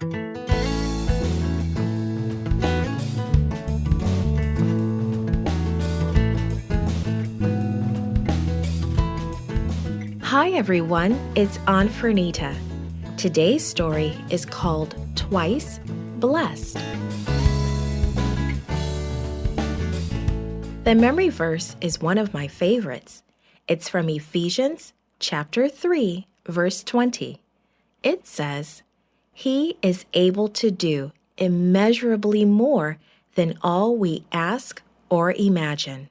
Hi everyone, it's Aunt Fernita. Today's story is called Twice Blessed. The memory verse is one of my favorites. It's from Ephesians chapter 3, verse 20. It says, "He is able to do immeasurably more than all we ask or imagine."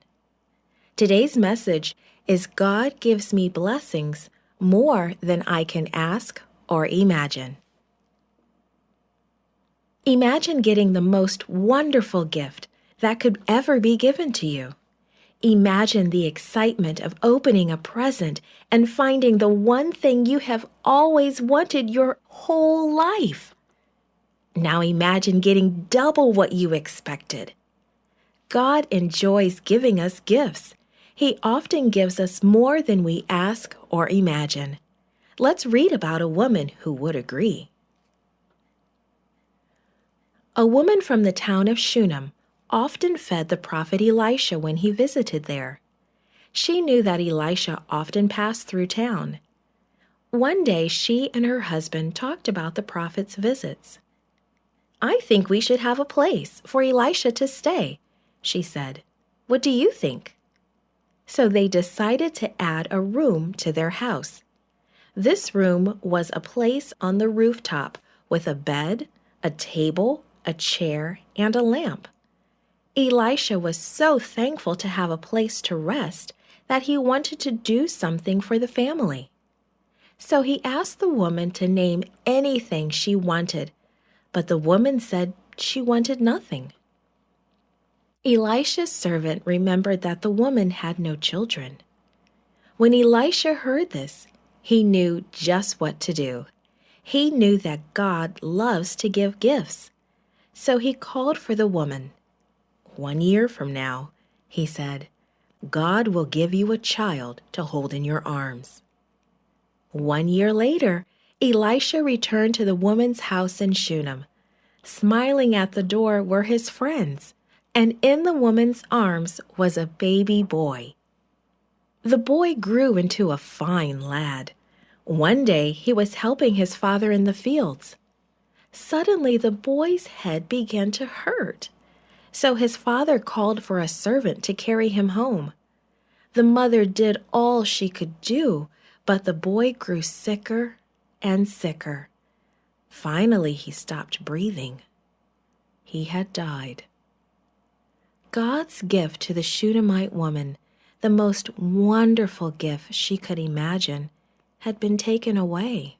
Today's message is God gives me blessings more than I can ask or imagine. Imagine getting the most wonderful gift that could ever be given to you. Imagine the excitement of opening a present and finding the one thing you have always wanted your whole life. Now imagine getting double what you expected. God enjoys giving us gifts. He often gives us more than we ask or imagine. Let's read about a woman who would agree. A woman from the town of Shunem often fed the prophet Elisha when he visited there. She knew that Elisha often passed through town. One day she and her husband talked about the prophet's visits. "I think we should have a place for Elisha to stay," she said. "What do you think?" So they decided to add a room to their house. This room was a place on the rooftop with a bed, a table, a chair, and a lamp. Elisha was so thankful to have a place to rest that he wanted to do something for the family. So he asked the woman to name anything she wanted, but the woman said she wanted nothing. Elisha's servant remembered that the woman had no children. When Elisha heard this, he knew just what to do. He knew that God loves to give gifts. So he called for the woman. "1 year from now," he said, "God will give you a child to hold in your arms." 1 year later, Elisha returned to the woman's house in Shunem. Smiling at the door were his friends, and in the woman's arms was a baby boy. The boy grew into a fine lad. One day he was helping his father in the fields. Suddenly the boy's head began to hurt. So his father called for a servant to carry him home. The mother did all she could do, but the boy grew sicker and sicker. Finally, he stopped breathing. He had died. God's gift to the Shunammite woman, the most wonderful gift she could imagine, had been taken away.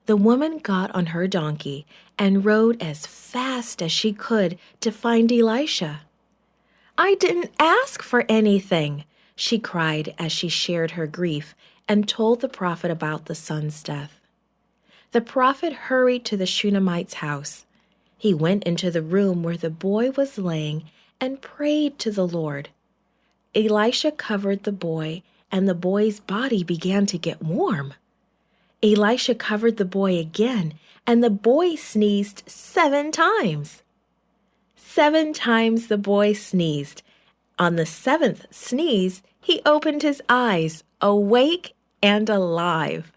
The woman got on her donkey and rode as fast as she could to find Elisha. "I didn't ask for anything," she cried as she shared her grief and told the prophet about the son's death. The prophet hurried to the Shunammite's house. He went into the room where the boy was laying and prayed to the Lord. Elisha covered the boy, and the boy's body began to get warm. Elisha covered the boy again, and the boy sneezed 7 times. 7 times the boy sneezed. On the 7th sneeze, he opened his eyes, awake and alive.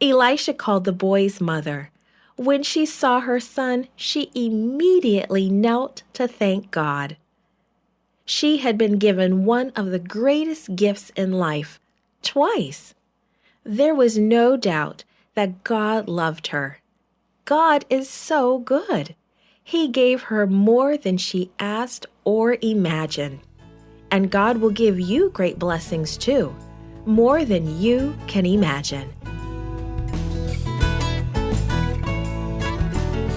Elisha called the boy's mother. When she saw her son, she immediately knelt to thank God. She had been given one of the greatest gifts in life, twice. There was no doubt that God loved her. God is so good. He gave her more than she asked or imagined. And God will give you great blessings too, more than you can imagine.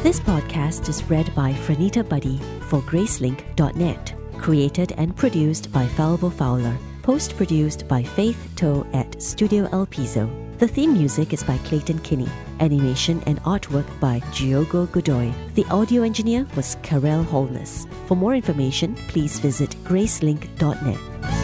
This podcast is read by Fernita Buddy for Gracelink.net. Created and produced by Falvo Fowler. Post-produced by Faith Toe at Studio El Piso. The theme music is by Clayton Kinney. Animation and artwork by Giogo Godoy. The audio engineer was Karel Holness. For more information, please visit Gracelink.net.